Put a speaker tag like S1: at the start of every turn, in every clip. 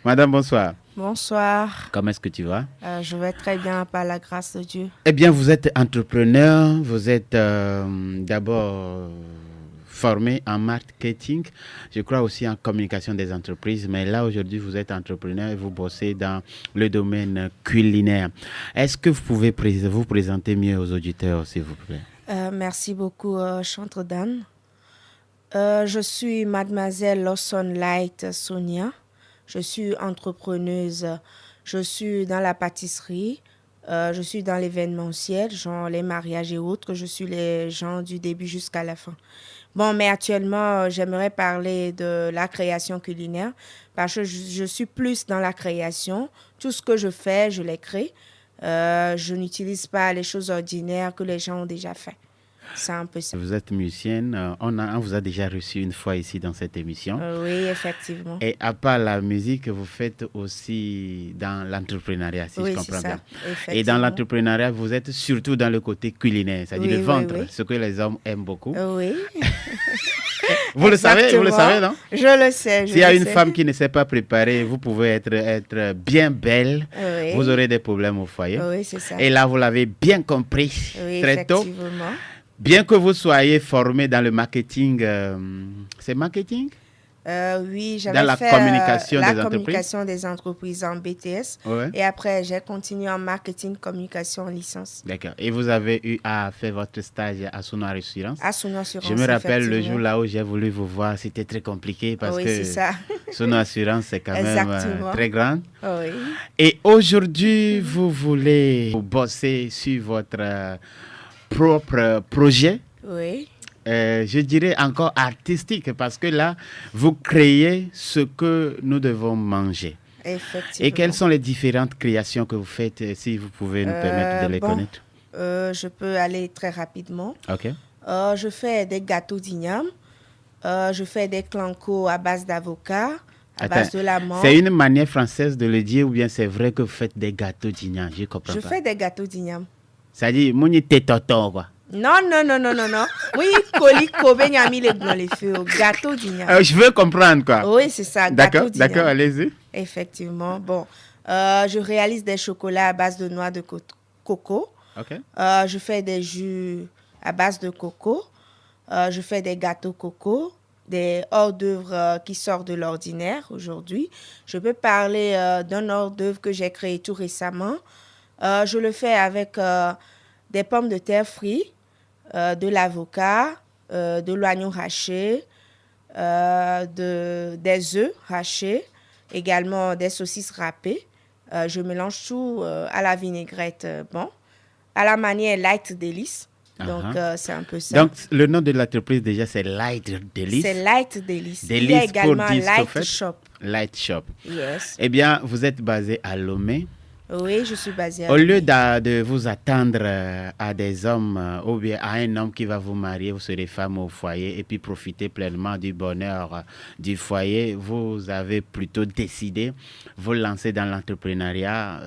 S1: Madame, bonsoir.
S2: Bonsoir.
S1: Comment est-ce que tu vas?
S2: Je vais très bien par la grâce de Dieu.
S1: Eh bien, vous êtes entrepreneur, vous êtes d'abord formé en marketing, je crois aussi en communication des entreprises, mais là aujourd'hui vous êtes entrepreneur et vous bossez dans le domaine culinaire. Est-ce que vous pouvez vous présenter mieux aux auditeurs, s'il vous plaît?
S2: Merci beaucoup, Chantre Dan. Je suis Mademoiselle Lawson Light Sonia. Je suis entrepreneuse. Je suis dans la pâtisserie. Je suis dans l'événementiel, genre les mariages et autres. Je suis les gens du début jusqu'à la fin. Bon, mais actuellement, j'aimerais parler de la création culinaire parce que je suis plus dans la création. Tout ce que je fais, je les crée. Je n'utilise pas les choses ordinaires que les gens ont déjà fait. C'est un peu ça.
S1: Vous êtes musicienne. On vous a déjà reçu une fois ici dans cette émission.
S2: Oui, effectivement.
S1: Et à part la musique, vous faites aussi dans l'entrepreneuriat, si
S2: oui,
S1: je comprends bien.
S2: Et
S1: dans l'entrepreneuriat, vous êtes surtout dans le côté culinaire, c'est-à-dire le ventre, ce que les hommes aiment beaucoup.
S2: Oui.
S1: Vous le savez, non?
S2: Je le sais.
S1: S'il y a une femme qui ne sait pas préparer, vous pouvez être bien belle.
S2: Oui.
S1: Vous aurez des problèmes au foyer.
S2: Oui, c'est ça.
S1: Et là, vous l'avez bien compris très tôt.
S2: Effectivement.
S1: Bien que vous soyez formé dans le marketing, c'est marketing?
S2: Oui, j'avais
S1: dans la
S2: fait communication des entreprises en BTS.
S1: Ouais.
S2: Et après, j'ai continué en marketing communication en licence.
S1: D'accord. Et vous avez eu à faire votre stage à Sono Assurance?
S2: À Sono Assurance.
S1: Je me rappelle le jour là où j'ai voulu vous voir, c'était très compliqué parce que Sono Assurance, c'est quand même très grand.
S2: Oui.
S1: Et aujourd'hui, vous voulez bosser sur votre propre projet.
S2: Oui.
S1: Je dirais encore artistique parce que là, vous créez ce que nous devons manger.
S2: Effectivement.
S1: Et quelles sont les différentes créations que vous faites, si vous pouvez nous permettre de les connaître?
S2: Je peux aller très rapidement.
S1: Ok.
S2: Je fais des gâteaux d'igname. Je fais des clancos à base d'avocat, à base de la menthe.
S1: C'est une manière française de le dire ou bien c'est vrai que vous faites des gâteaux d'igname? Je comprends pas.
S2: Je fais des gâteaux d'igname.
S1: C'est-à-dire, mouni tétoton, quoi.
S2: Non. Oui, coli, kobe, nyami, les feux, gâteau d'igname.
S1: Je veux comprendre, quoi.
S2: Oui, c'est ça,
S1: gâteau d'igname. D'accord, allez-y.
S2: Effectivement. Bon, je réalise des chocolats à base de noix de coco.
S1: Ok.
S2: Je fais des jus à base de coco. Je fais des gâteaux coco, des hors-d'œuvre qui sortent de l'ordinaire aujourd'hui. Je peux parler d'un hors-d'œuvre que j'ai créé tout récemment. Je le fais avec des pommes de terre frites, de l'avocat, de l'oignon haché, des œufs hachés, également des saucisses râpées. Je mélange tout à la vinaigrette, à la manière Light Delice. Donc, c'est un peu ça.
S1: Donc, le nom de l'entreprise, déjà, c'est Light Delice.
S2: C'est Light Delice.
S1: Il
S2: y a également Light Shop.
S1: Light Shop.
S2: Yes.
S1: Eh bien, vous êtes basé à Lomé.
S2: Oui, je suis basée à
S1: Au lieu
S2: Lomé.
S1: de vous attendre à des hommes ou bien à un homme qui va vous marier, vous serez femme au foyer et puis profiter pleinement du bonheur du foyer, vous avez plutôt décidé vous lancer dans l'entrepreneuriat,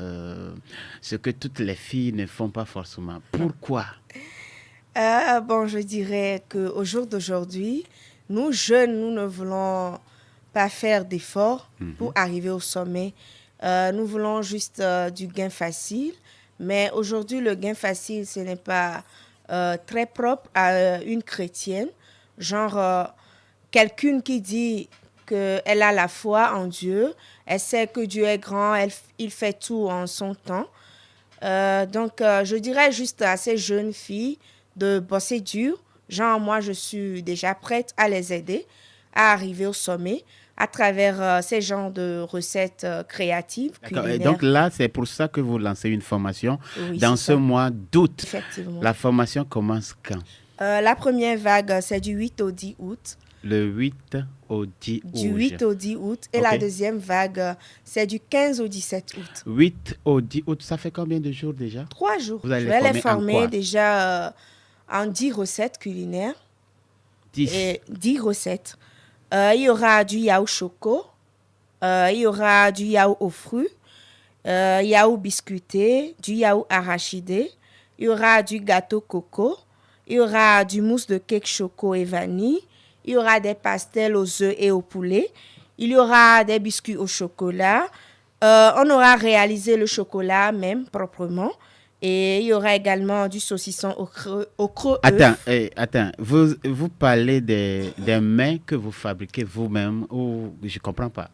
S1: ce que toutes les filles ne font pas forcément. Pourquoi?
S2: Je dirais qu'au jour d'aujourd'hui, nous jeunes, nous ne voulons pas faire d'efforts pour arriver au sommet. Nous voulons juste du gain facile. Mais aujourd'hui, le gain facile, ce n'est pas très propre à une chrétienne. Genre, quelqu'un qui dit qu'elle a la foi en Dieu, elle sait que Dieu est grand, il fait tout en son temps. Je dirais juste à ces jeunes filles de bosser dur. Genre, moi, je suis déjà prête à les aider à arriver au sommet à travers ces genres de recettes créatives, culinaires.
S1: Et donc là, c'est pour ça que vous lancez une formation dans ce
S2: ça.
S1: mois d'août.
S2: Effectivement.
S1: La formation commence quand?
S2: La première vague, c'est du 8 au 10 août.
S1: Le 8 au 10 août.
S2: Du 8 au 10 août. Et la deuxième vague, c'est du 15 au 17 août.
S1: 8 au 10 aut, ça fait combien de jours déjà?
S2: 3 jours.
S1: Vous allez
S2: Je vais les former déjà en 10 recettes culinaires.
S1: 10.
S2: Et 10 recettes. Il y aura du yaourt choco, il y aura du yaourt aux fruits, yaourt biscuité, du yaourt arachidé, il y aura du gâteau coco, il y aura du mousse de cake choco et vanille, il y aura des pastels aux œufs et au poulet, Il y aura des biscuits au chocolat. On aura réalisé le chocolat même proprement. Et il y aura également du saucisson au creux
S1: Attends. Vous parlez des mets que vous fabriquez vous-même ou je ne comprends pas.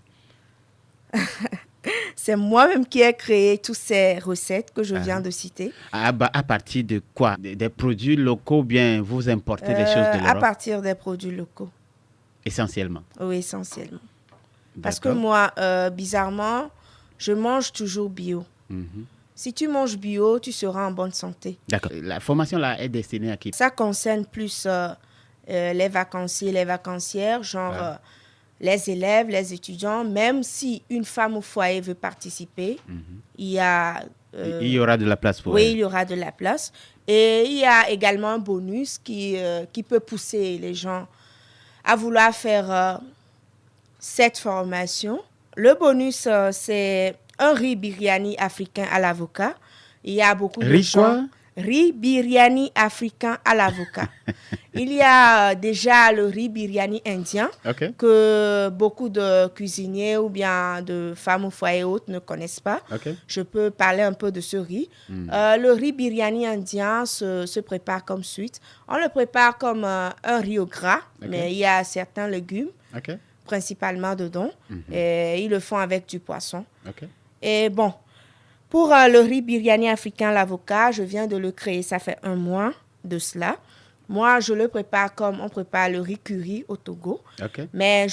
S2: C'est moi-même qui ai créé toutes ces recettes que je viens de citer.
S1: À partir de quoi? Des produits locaux ou bien vous importez des choses de l'Europe?
S2: À partir des produits locaux.
S1: Essentiellement?
S2: Oui, essentiellement.
S1: D'accord.
S2: Parce que moi, bizarrement, je mange toujours bio. Si tu manges bio, tu seras en bonne santé.
S1: D'accord. La formation là est destinée à qui?
S2: Ça concerne plus les vacanciers, les vacancières, genre les élèves, les étudiants. Même si une femme au foyer veut participer, il y
S1: aura de la place pour elle.
S2: Oui, il y aura de la place. Et il y a également un bonus qui peut pousser les gens à vouloir faire cette formation. Le bonus, c'est un riz biryani africain à l'avocat. Il y a beaucoup de gens...
S1: Quoi?
S2: Riz biryani africain à l'avocat. Il y a déjà le riz biryani indien que beaucoup de cuisiniers ou bien de femmes au foyer haute ne connaissent pas. Je peux parler un peu de ce riz. Le riz biryani indien se prépare comme suite. On le prépare comme un riz au gras, mais il y a certains légumes, principalement dedans. Et ils le font avec du poisson. Et bon, pour le riz biryani africain, l'avocat, je viens de le créer, ça fait 1 mois de cela. Moi, je le prépare comme on prépare le riz curry au Togo. Mais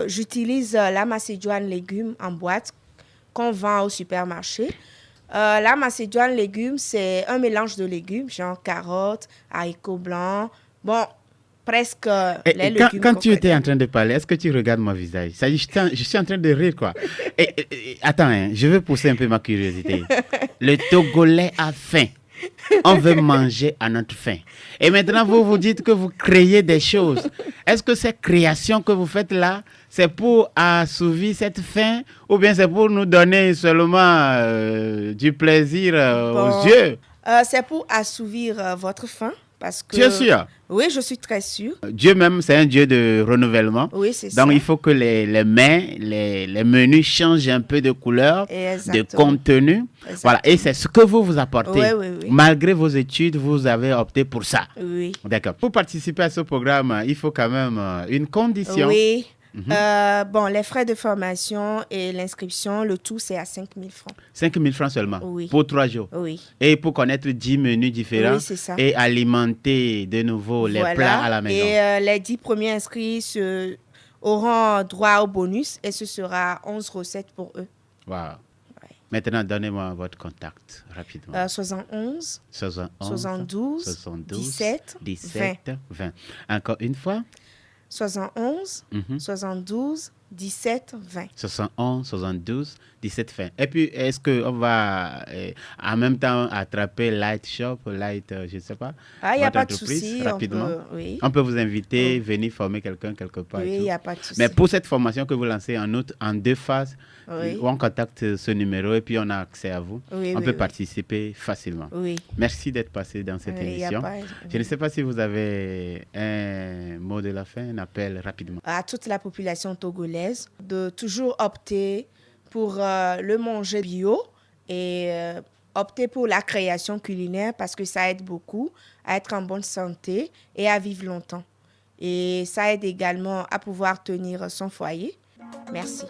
S2: j'utilise la macédoine légumes en boîte qu'on vend au supermarché. La macédoine légumes, c'est un mélange de légumes, genre carottes, haricots blancs. Bon, presque les légumes.
S1: Quand tu étais en train de parler, est-ce que tu regardes mon visage? Ça dit, je suis en train de rire, quoi. Attends, je vais pousser un peu ma curiosité. Le Togolais a faim. On veut manger à notre faim. Et maintenant, vous dites que vous créez des choses. Est-ce que ces créations que vous faites là, c'est pour assouvir cette faim ou bien c'est pour nous donner seulement du plaisir aux yeux?
S2: C'est pour assouvir votre faim. Parce que,
S1: tu es sûr?
S2: Oui, je suis très sûre.
S1: Dieu même, c'est un Dieu de renouvellement.
S2: Oui, c'est ça.
S1: Donc, il faut que les mets, les menus changent un peu de couleur, de contenu. Exactement. Voilà, et c'est ce que vous apportez.
S2: Oui.
S1: Malgré vos études, vous avez opté pour ça.
S2: Oui.
S1: D'accord. Pour participer à ce programme, il faut quand même une condition.
S2: Oui. Bon, les frais de formation et l'inscription, le tout, c'est à 5 000 francs.
S1: 5 000 francs seulement?
S2: Oui.
S1: Pour 3 jours?
S2: Oui.
S1: Et pour connaître 10 menus différents?
S2: Oui, c'est ça.
S1: Et alimenter de nouveau les plats à la maison?
S2: Et les 10 premiers inscrits auront droit au bonus et ce sera 11 recettes pour eux.
S1: Wow. Ouais. Maintenant, donnez-moi votre contact rapidement.
S2: 71,
S1: 72,
S2: 17,
S1: 20. Encore une fois?
S2: 71, 72, 17, 20.
S1: 71, 72, 17, 20. Et puis, est-ce qu'on va en même temps attraper Light Shop, Light, je ne sais pas,
S2: il n'y a pas de souci.
S1: Rapidement. On peut vous inviter, venir former quelqu'un quelque part.
S2: Oui, il n'y a pas de souci.
S1: Mais pour cette formation que vous lancez en août, en 2 phases, on contacte ce numéro et puis on a accès à vous. On peut participer facilement. Merci d'être passé dans cette émission. Je ne sais pas si vous avez un mot de la fin, un appel rapidement.
S2: À toute la population togolaise, de toujours opter pour le manger bio et opter pour la création culinaire parce que ça aide beaucoup à être en bonne santé et à vivre longtemps. Et ça aide également à pouvoir tenir son foyer. Merci.